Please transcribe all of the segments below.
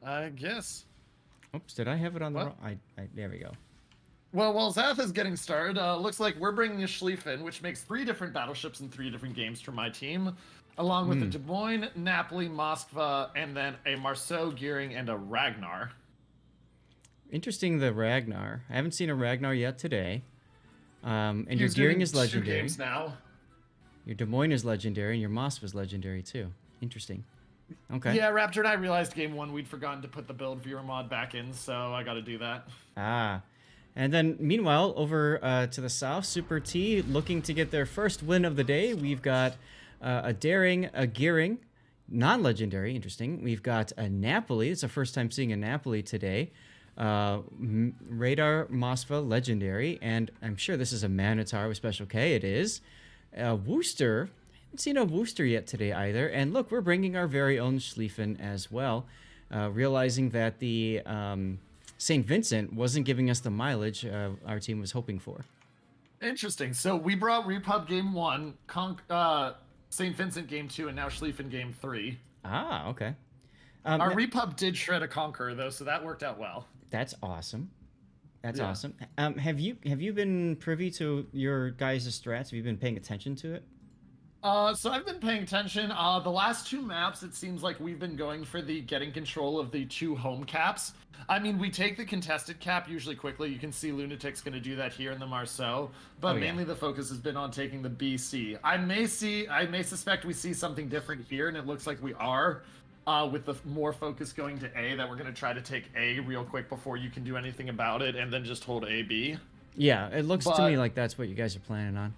I guess. Oops, did I have it on the What? wrong? There we go. Well, while Zath is getting started, looks like we're bringing a Schlieffen, which makes 3 different battleships in 3 different games for my team, along with a Des Moines, Napoli, Moskva, and then a Marceau, Gearing, and a Ragnar. Interesting, the Ragnar. I haven't seen a Ragnar yet today. And your Used it Gearing in is 2 legendary. games now. Your Des Moines is legendary, and your Moskva is legendary too. Interesting. Okay. Yeah, Raptor and I realized game 1 we'd forgotten to put the build viewer mod back in, so I got to do that. Ah. And then, meanwhile, over to the south, Super T looking to get their first win of the day. We've got a Daring, a Gearing, non-legendary, interesting. We've got a Napoli. It's the first time seeing a Napoli today. Radar, Moskva, legendary. And I'm sure this is a Manitar with Special K. It is. Worcester. I haven't seen a Worcester yet today either. And look, we're bringing our very own Schlieffen as well. Realizing that the... St. Vincent wasn't giving us the mileage our team was hoping for. Interesting. So we brought Repub game 1, St. Vincent game 2, and now Schlieffen game 3. Ah, okay. Our Repub did shred a Conqueror though, so that worked out well. That's awesome. That's awesome. Have you been privy to your guys' strats? Have you been paying attention to it? So I've been paying attention. The last 2 maps, it seems like we've been going for the getting control of the 2 home caps. I mean, we take the contested cap usually quickly. You can see Lunatic's going to do that here in the Marceau, but mainly the focus has been on taking the BC. I may suspect we see something different here, and it looks like we are, with the more focus going to A, that we're going to try to take A real quick before you can do anything about it, and then just hold AB. Yeah, it looks to me like that's what you guys are planning on.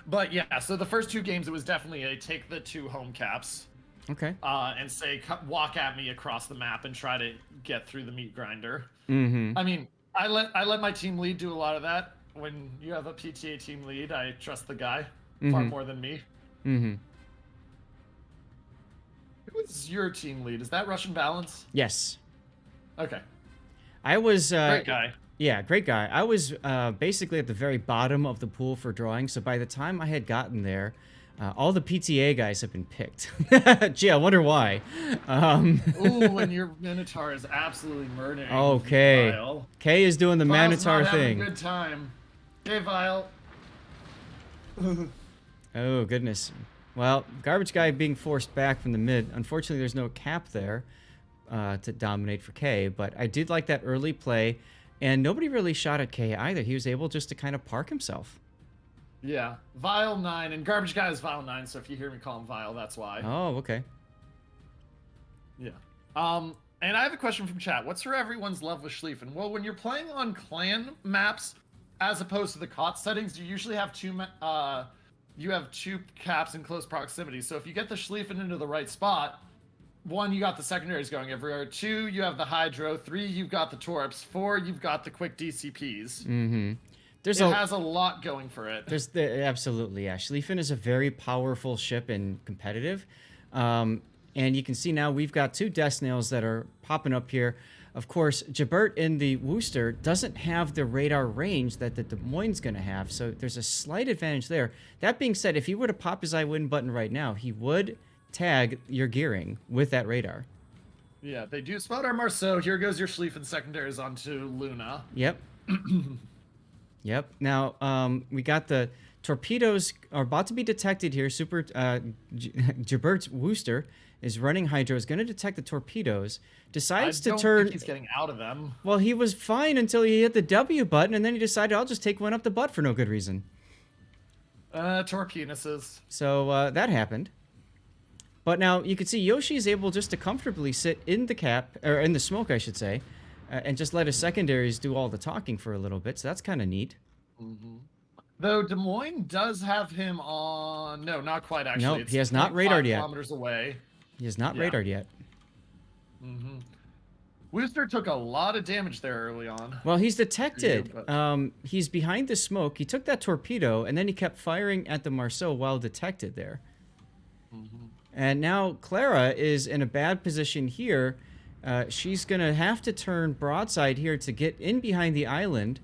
But yeah, so the first 2 games, it was definitely a take the 2 home caps. Okay. And say, walk at me across the map and try to get through the meat grinder. Mm-hmm. I mean, I let my team lead do a lot of that. When you have a PTA team lead, I trust the guy far more than me. Mm-hmm. Who is your team lead? Is that Russian Balance? Yes. Okay. I was... great guy. Yeah, great guy. I was basically at the very bottom of the pool for drawing, so by the time I had gotten there, all the PTA guys have been picked. Gee, I wonder why. Ooh, and your Minotaur is absolutely murdering. Okay. Vile. K is doing the Vile's Manitar not thing. Having a good time. Hey, Vile. Oh, goodness. Well, Garbage Guy being forced back from the mid. Unfortunately, there's no cap there to dominate for K, but I did like that early play, and nobody really shot at K either. He was able just to kind of park himself. Yeah, Vile 9, and Garbage Guy is Vile 9, so if you hear me call him Vile, that's why. Oh, okay. Yeah. And I have a question from chat. What's for everyone's love with Schlieffen? Well, when you're playing on clan maps, as opposed to the COT settings, you usually have two caps in close proximity. So if you get the Schlieffen into the right spot, 1, you got the secondaries going everywhere. 2, you have the Hydro. 3, you've got the Torps. 4, you've got the quick DCPs. Mm-hmm. It has a lot going for it. Absolutely, yeah. Schlieffen is a very powerful ship and competitive. And you can see now we've got 2 Death Snails that are popping up here. Of course, Jabert in the Worcester doesn't have the radar range that the Des Moines is going to have, so there's a slight advantage there. That being said, if he were to pop his I win button right now, he would tag your gearing with that radar. Yeah, they do spot our Marceau. Here goes your Schlieffen secondaries onto Luna. Yep. Yep. Now, we got the torpedoes are about to be detected here. Super Jabert's Worcester is running Hydro, is going to detect the torpedoes, decides to turn... I don't think he's getting out of them. Well, he was fine until he hit the W button, and then he decided, I'll just take one up the butt for no good reason. Torpenises. So that happened. But now you can see Yoshi is able just to comfortably sit in the cap, or in the smoke, I should say, and just let his secondaries do all the talking for a little bit. So that's kind of neat. Mm-hmm. Though Des Moines does have him on... No, not quite, actually. No, he has not radared yet. Kilometers away. He has not radared yet. Mm-hmm. Worcester took a lot of damage there early on. Well, he's detected. He's behind the smoke. He took that torpedo, and then he kept firing at the Marceau while detected there. Mm-hmm. And now Clara is in a bad position here. She's going to have to turn broadside here to get in behind the island.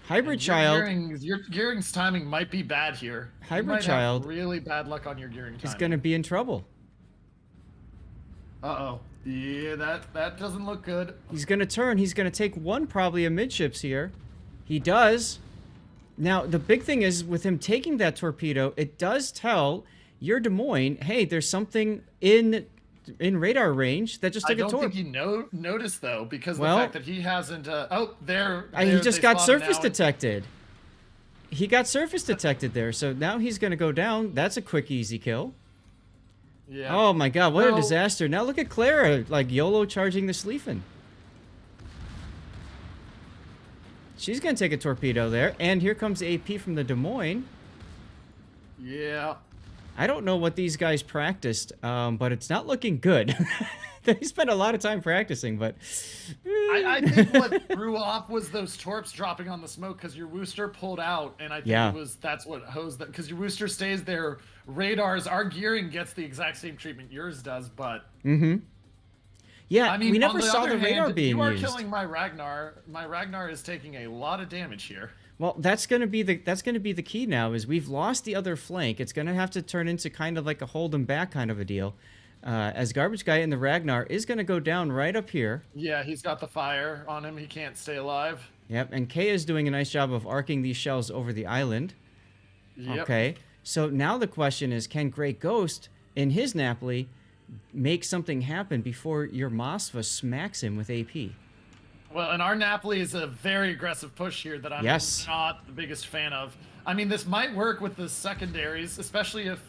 Hybrid Child... Your gearing's timing might be bad here. Hybrid Child... Have really bad luck on your gearing timing. Is going to be in trouble. Uh-oh. Yeah, that doesn't look good. He's going to turn. He's going to take one probably amidships here. He does. Now, the big thing is with him taking that torpedo, it does tell your Des Moines, hey, there's something in radar range that just took a torp. I don't think he noticed, though, because the fact that he hasn't... oh, there. He just got surface detected. He got surface detected there, so now he's going to go down. That's a quick, easy kill. Yeah. Oh, my God, what a disaster. Now look at Clara, like, YOLO charging the Schlieffen. She's going to take a torpedo there, and here comes AP from the Des Moines. Yeah. I don't know what these guys practiced, but it's not looking good. They spent a lot of time practicing, but... I think what threw off was those torps dropping on the smoke because your Wooster pulled out, and I think that's what hosed them. Because your Wooster stays there, radars, our gearing gets the exact same treatment yours does, but... Mm-hmm. Yeah, I mean, we never saw the radar being used. You are killing my Ragnar. My Ragnar is taking a lot of damage here. Well, that's gonna be the key now. Is we've lost the other flank. It's gonna have to turn into kind of like a hold them back kind of a deal. As Garbage Guy in the Ragnar is gonna go down right up here. Yeah, he's got the fire on him. He can't stay alive. Yep, and Kay is doing a nice job of arcing these shells over the island. Yep. Okay, so now the question is, can Great Ghost in his Napoli make something happen before your Moskva smacks him with AP? Well, and our Napoli is a very aggressive push here that I'm not the biggest fan of. I mean, this might work with the secondaries, especially if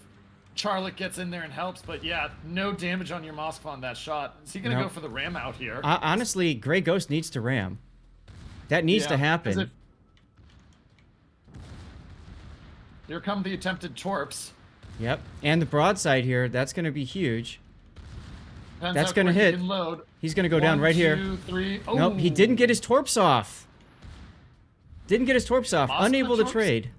Charlotte gets in there and helps, but yeah, no damage on your Moskva on that shot. Is he going to go for the ram out here? Honestly, Grey Ghost needs to ram. That needs to happen. Here come the attempted torps. Yep, and the broadside here, that's going to be huge. Depends that's going to hit. He's going to go down right here. 1, 2, 3. Oh. Nope, he didn't get his torps off. Didn't get his torps off. Moskva Unable to torps? trade.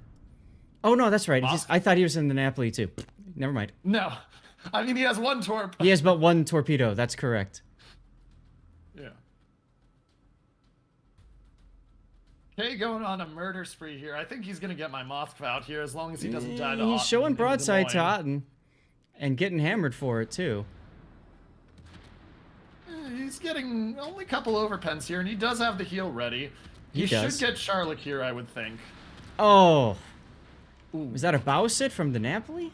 Oh, no, that's right. I thought he was in the Napoli, too. Never mind. No. I mean, he has one torp. He has but one torpedo. That's correct. Yeah. Okay, going on a murder spree here. I think he's going to get my Moskva out here as long as he doesn't die to Otten. He's showing broadside to Otten and getting hammered for it, too. He's getting only a couple overpens here, and he does have the heal ready. He should get Charlotte here, I would think. Oh. Ooh. Was that a bow sit from the Napoli?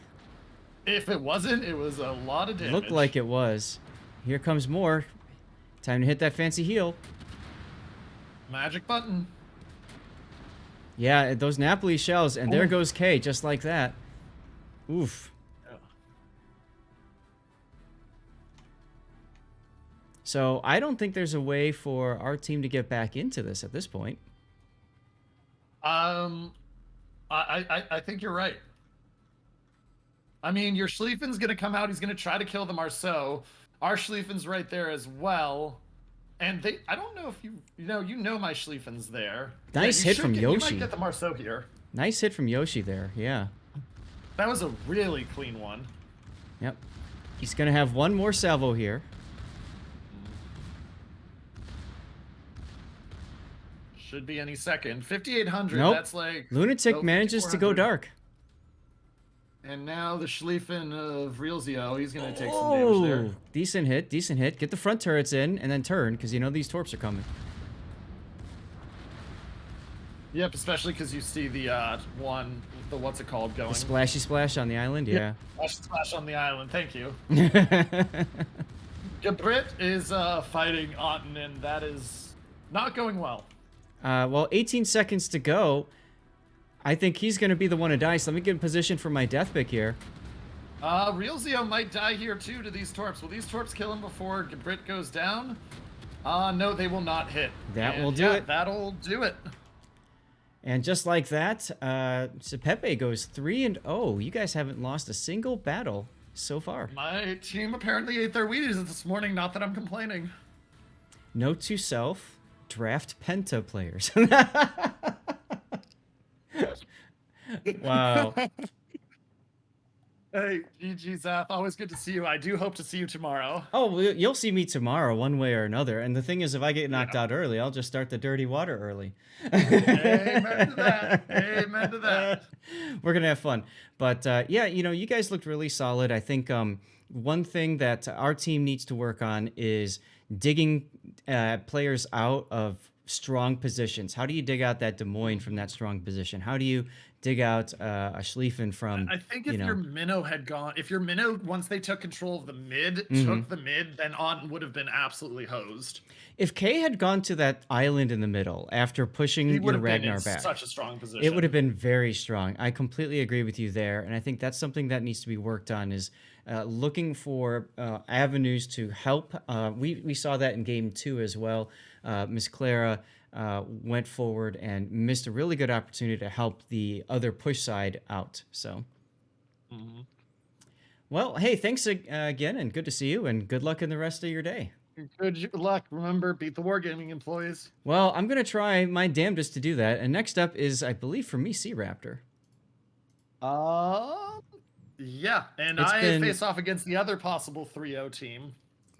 If it wasn't, it was a lot of damage. Looked like it was. Here comes more. Time to hit that fancy heal. Magic button. Yeah, those Napoli shells, and there goes K, just like that. Oof. Yeah. So I don't think there's a way for our team to get back into this at this point. I think you're right. I mean, your Schlieffen's going to come out. He's going to try to kill the Marceau. Our Schlieffen's right there as well. And I don't know if you know my Schlieffen's there. Nice hit from Yoshi. You might get the Marceau here. Nice hit from Yoshi there, yeah. That was a really clean one. Yep. He's going to have one more salvo here. Should be any second. 5,800, nope. That's like... Lunatic manages to go dark. And now the Schlieffen of Realzio, he's going to take some damage there. Decent hit, decent hit. Get the front turrets in and then turn, because you know these torps are coming. Yep, especially because you see the what's it called going. The splashy splash on the island, yeah. Splashy splash on the island, thank you. Gebrit is fighting Otten, and that is not going well. Well, 18 seconds to go. I think he's going to be the one to die, so let me get in position for my death pick here. Realzio might die here, too, to these torps. Will these torps kill him before Gebrit goes down? No, they will not hit. That will do it. That'll do it. And just like that, Sepepe goes 3-0. You guys haven't lost a single battle so far. My team apparently ate their Wheaties this morning, not that I'm complaining. Note to self, draft Penta players. Wow. Hey, GG, Zath. Always good to see you. I do hope to see you tomorrow. Oh, you'll see me tomorrow, one way or another. And the thing is, if I get knocked out early, I'll just start the dirty water early. Amen to that. Amen to that. We're going to have fun. But, yeah, you know, you guys looked really solid. I think one thing that our team needs to work on is digging players out of strong positions. How do you dig out that Des Moines from that strong position? How do you dig out a Schlieffen from, I think you if your know? minnow had gone, if your minnow, once they took control of the mid, Mhm. took the mid, then on would have been absolutely hosed. If Kay had gone to that island in the middle after He pushing would your have been in Ragnar back, such a strong it would have position. been very strong. I completely agree with you there, and I think that's something that needs to be worked on is looking for avenues to help. We saw that in game 2 as well. Miss Clara went forward and missed a really good opportunity to help the other push side out. So, well, hey, thanks again, and good to see you, and good luck in the rest of your day. Good luck. Remember, beat the wargaming employees. Well, I'm going to try my damnedest to do that. And next up is, I believe, for me, Sea Raptor. Yeah, and It's I been face off against the other possible 3-0 team.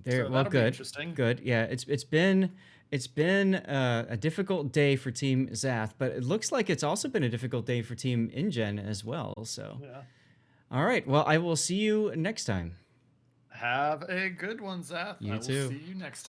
there. So Well, that'll be good, interesting. good. Yeah, it's been a difficult day for Team Zath, but it looks like it's also been a difficult day for Team InGen as well. So, Yeah. all right. Well, I will see you next time. Have a good one, Zath. You I will too. see you next time.